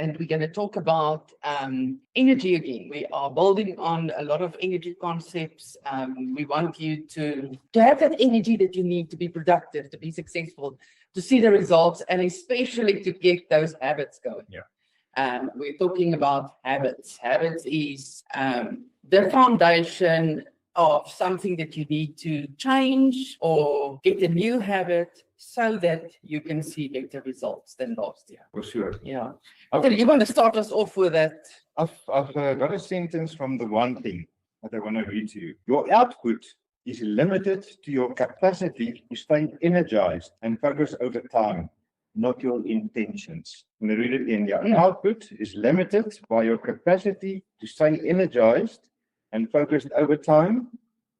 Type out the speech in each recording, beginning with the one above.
and we're going to talk about energy again. We are building on a lot of energy concepts. We want you to have that energy that you need to be productive, to be successful, to see the results, and especially to get those habits going. We're talking about habits. Habits is the foundation of something that you need to change or get a new habit so that you can see better results than last year. For sure. Yeah. So you want to start us off with that? I've got a sentence from the one thing that I want to read to you. Your output is limited to your capacity to stay energized and focus over time, not your intentions. I'm going to read it again. Your output is limited by your capacity to stay energized and focused over time,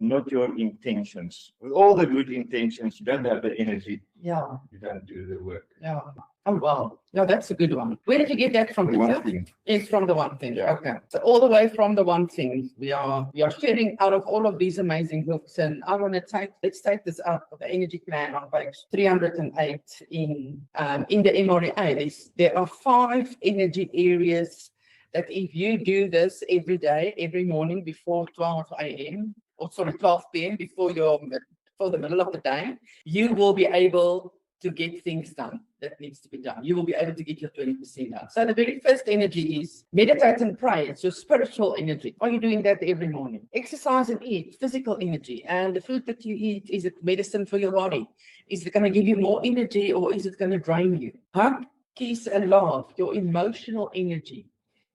not your intentions. With all the good intentions, you don't have the energy. Yeah. You don't do the work. Yeah. Oh, wow. Yeah, that's a good one. Where did you get that from? The one thing. It's from the one thing. Yeah. Okay. So all the way from the one thing, we are sharing out of all of these amazing books. And I want to let's take this up of the energy plan on page 308 in the MREA. There are 5 energy areas that if you do this every day, every morning before 12 a.m. or 12 p.m. before the middle of the day, you will be able to get things done that needs to be done. You will be able to get your 20% done. So the very first energy is meditate and pray. It's your spiritual energy. Are you doing that every morning? Exercise and eat, physical energy. And the food that you eat, is it medicine for your body? Is it going to give you more energy or is it going to drain you? Hug, kiss and laugh, your emotional energy.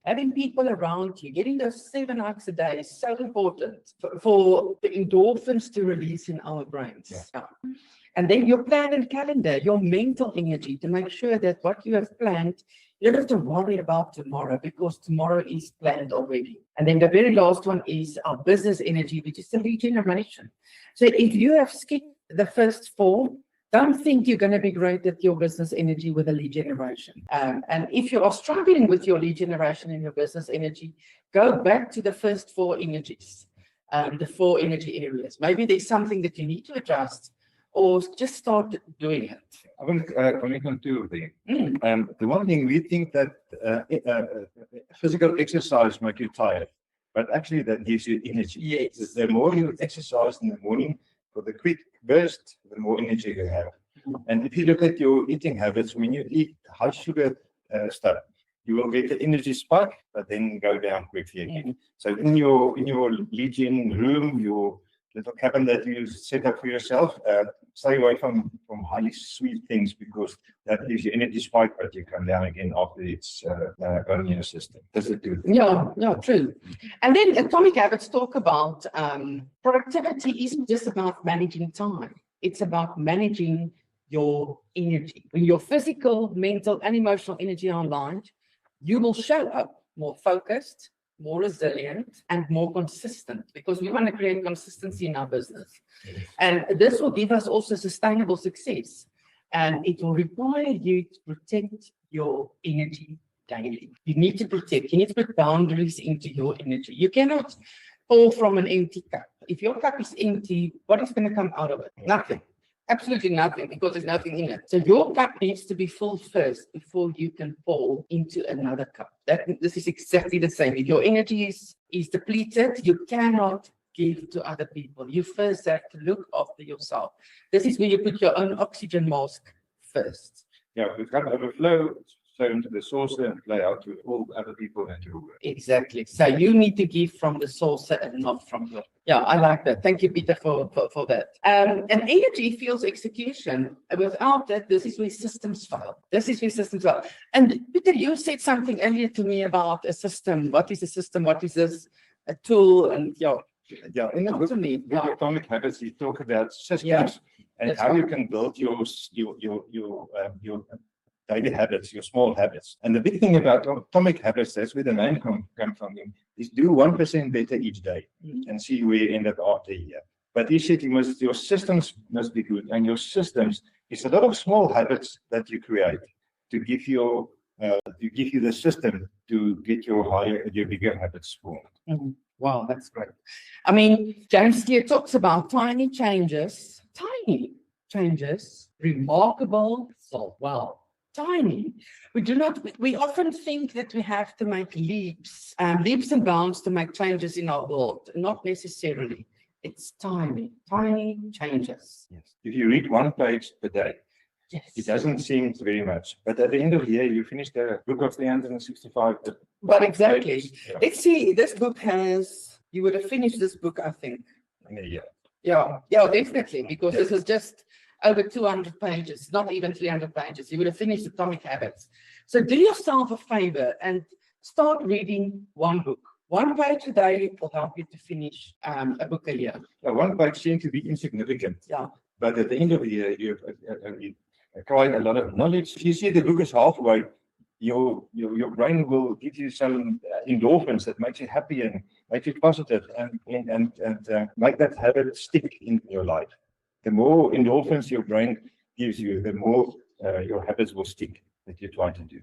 Having people around you, getting those 7 hugs a day is so important for the endorphins to release in our brains. Yeah. And then your plan and calendar, your mental energy to make sure that what you have planned, you don't have to worry about tomorrow because tomorrow is planned already. And then the very last one is our business energy, which is the lead generation. So if you have skipped the first 4, don't think you're going to be great at your business energy with a lead generation. And if you are struggling with your lead generation and your business energy, go back to the first 4 energies, the 4 energy areas. Maybe there's something that you need to adjust or just start doing it. I want to comment on 2 of them. The one thing, we think that physical exercise makes you tired, but actually that gives you energy. Yes. The more you exercise in the morning, for the quick burst, the more energy you have. And if you look at your eating habits, when you eat high sugar stuff, you will get the energy spike, but then go down quickly again. So in your Legion room, your little cabin that you set up for yourself, stay away from highly sweet things because that gives you energy spike, but you come down again after it's gone in your system. Does it do? Yeah, true. And then Atomic Habits talk about productivity isn't just about managing time. It's about managing your energy. When your physical, mental, and emotional energy are aligned, you will show up more focused, more resilient, and more consistent because we want to create consistency in our business. And this will give us also sustainable success. And it will require you to protect your energy daily. You need to put boundaries into your energy. You cannot pour from an empty cup. If your cup is empty, what is going to come out of it? Nothing. Absolutely nothing, because there's nothing in it. So your cup needs to be full first before you can pour into another cup. This is exactly the same. If your energy is depleted, you cannot give to other people. You first have to look after yourself. This is where you put your own oxygen mask first. Yeah, we've got overflow, so into the saucer and play out to all other people and your work. Exactly. So you need to give from the saucer and not from your. Yeah, I like that. Thank you, Peter, for that. And energy fuels execution. Without that, this is where systems fail. And Peter, you said something earlier to me about a system. What is a system? What is this? A tool? And Yeah, in the book, Atomic Habits, you talk about systems and how you can build your daily habits, your small habits. And the big thing about Atomic Habits, that's where the name comes from, is do 1% better each day and see where you end up after a year. But you said your systems must be good, and your systems is a lot of small habits that you create to give you the system to get your bigger habits formed. Wow, that's great. I mean, James here talks about tiny changes, remarkable result. Wow. tiny. We do not, we often think that we have to make leaps and bounds to make changes in our world. Not necessarily. It's tiny changes. Yes. If you read one page per day, Yes. it doesn't seem very much, but at the end of the year, you finish the book of 365. But exactly. pages. Yeah. Let's see, this book has, you would have finished this book, I think. In a year. Yeah, definitely, because this is just over 200 pages, not even 300 pages. You would have finished Atomic Habits. So do yourself a favor and start reading one book. One page a day will help you to finish a book a year. Now, one page seems to be insignificant, Yeah. but at the end of the year, you acquire a lot of knowledge. If you see the book is halfway, your brain will give you some endorphins that makes you happy and makes you positive and make that habit stick in your life. The more endorphins your brain gives you, the more your habits will stick that you're trying to do.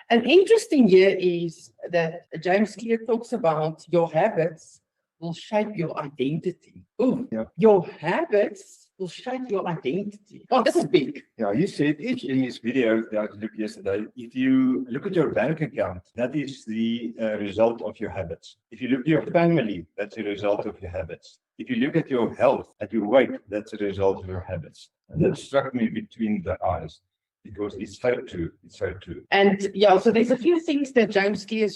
An interesting here is that James Clear talks about your habits will shape your identity. Ooh, Yeah. Your habits will shape your identity. Oh, this is big. Yeah, you said in his video that I looked yesterday, if you look at your bank account, that is the result of your habits. If you look at your family, that's the result of your habits. If you look at your health, at your weight, that's the result of your habits. And that struck me between the eyes because it's so true. It's so true. And yeah, so there's a few things that James Clear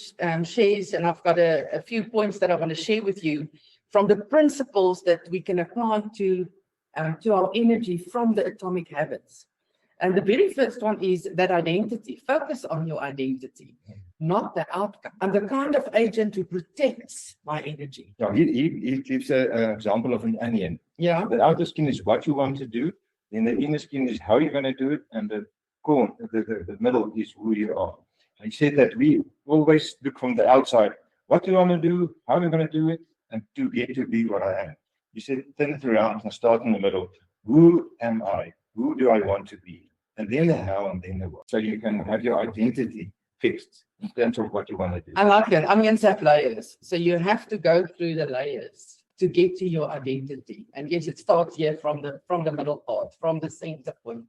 shares, and I've got a few points that I want to share with you from the principles that we can apply to our energy from the Atomic Habits. And the very first one is that identity. Focus on your identity, not the outcome. I'm the kind of agent who protects my energy. Yeah, he gives an example of an onion. Yeah. The outer skin is what you want to do, then the inner skin is how you're going to do it, and the core, the middle is who you are. He said that we always look from the outside, what do I want to do, how am I going to do it, and to get to be what I am. You said, turn it around and start in the middle. Who am I? Who do I want to be? And then the how and then the what. So you can have your identity fixed in terms of what you want to do. I like that. Onions have layers. So you have to go through the layers to get to your identity. And yes, it starts here from the middle part, from the center point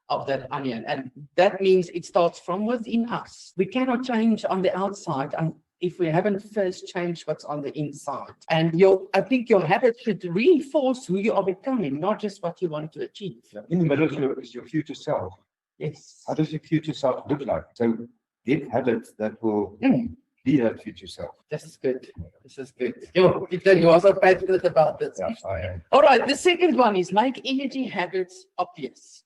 of that onion. And that means it starts from within us. We cannot change on the outside if we haven't first changed what's on the inside. And I think your habit should reinforce who you are becoming, not just what you want to achieve. In the middle is your future self. Yes. How does your future self look like? So get habits that will be that future self. This is good. This is good. You are so passionate about this. Yes, I am. All right, the second one is make energy habits obvious.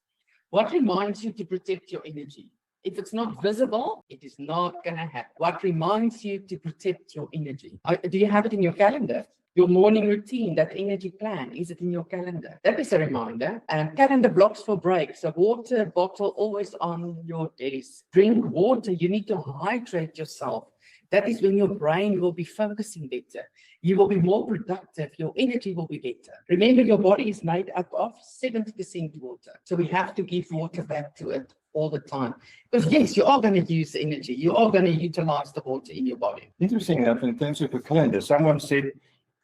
What reminds you to protect your energy? If it's not visible, it is not going to happen. What reminds you to protect your energy? Do you have it in your calendar? Your morning routine, that energy plan, is it in your calendar? That is a reminder. And calendar blocks for breaks. A water bottle always on your desk. Drink water. You need to hydrate yourself. That is when your brain will be focusing better. You will be more productive. Your energy will be better. Remember, your body is made up of 70% water. So we have to give water back to it all the time. Because yes, you are going to use energy. You are going to utilize the water in your body. Interesting enough, in terms of a calendar, someone said,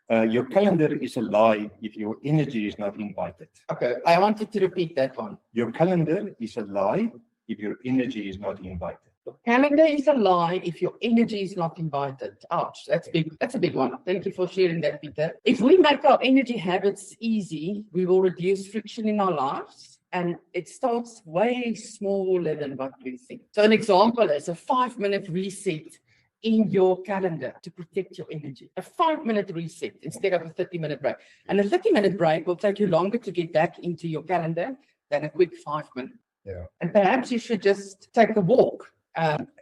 your calendar is a lie if your energy is not invited. Okay, I wanted to repeat that one. Your calendar is a lie if your energy is not invited. Your calendar is a lie if your energy is not invited. Ouch, that's big. That's a big one. Thank you for sharing that, Peter. If we make our energy habits easy, we will reduce friction in our lives. And it starts way smaller than what we think. So an example is a 5-minute reset in your calendar to protect your energy. A 5-minute reset instead of a 30-minute break. And a 30-minute break will take you longer to get back into your calendar than a quick 5 minute. Yeah. And perhaps you should just take a walk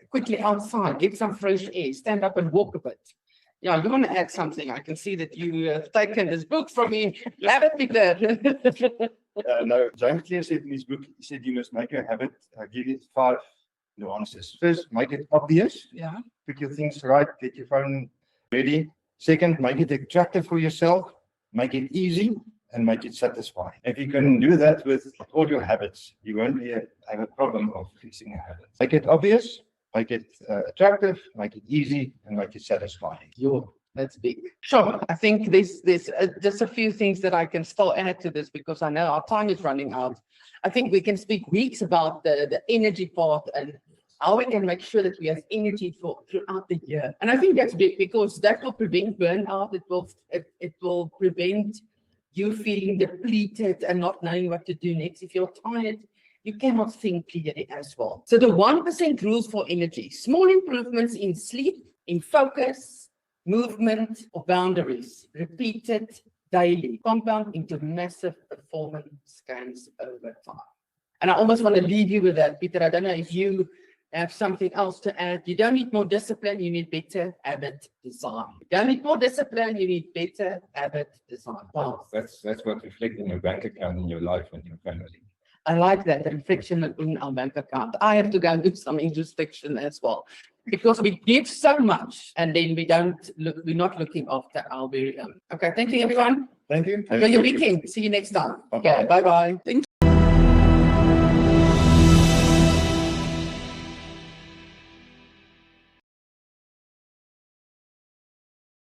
quickly outside, get some fresh air, stand up and walk a bit. Yeah, you want to add something? I can see that you have taken this book from me. Love it, Peter. No, James Clear said in his book, he said you must make a habit. I give you 5 nuances. First, make it obvious. Yeah. Put your things right, get your phone ready. Second, make it attractive for yourself, make it easy, and make it satisfying. If you can do that with all your habits, you won't have a problem of fixing a habit. Make it obvious, make it attractive, make it easy, and make it satisfying. That's big. Sure. I think there's just a few things that I can still add to this because I know our time is running out. I think we can speak weeks about the energy part and how we can make sure that we have energy throughout the year. And I think that's big because that will prevent burnout. It will prevent you feeling depleted and not knowing what to do next. If you're tired, you cannot think clearly as well. So the 1% rules for energy, small improvements in sleep, in focus, movement, or boundaries, repeated daily, compound into massive performance gains over time. And I almost want to leave you with that, Peter. I don't know if you have something else to add. You don't need more discipline, you need better habit design. You don't need more discipline, you need better habit design. Wow. That's what reflects in your bank account, in your life, and your family. I like that, the reflection in our bank account. I have to go and do some introspection as well. Because we give so much and then we're not looking after our very own. Okay, thank you everyone. Thank you. Enjoy your weekend. See you next time. Bye-bye. Okay, bye-bye. Thank you.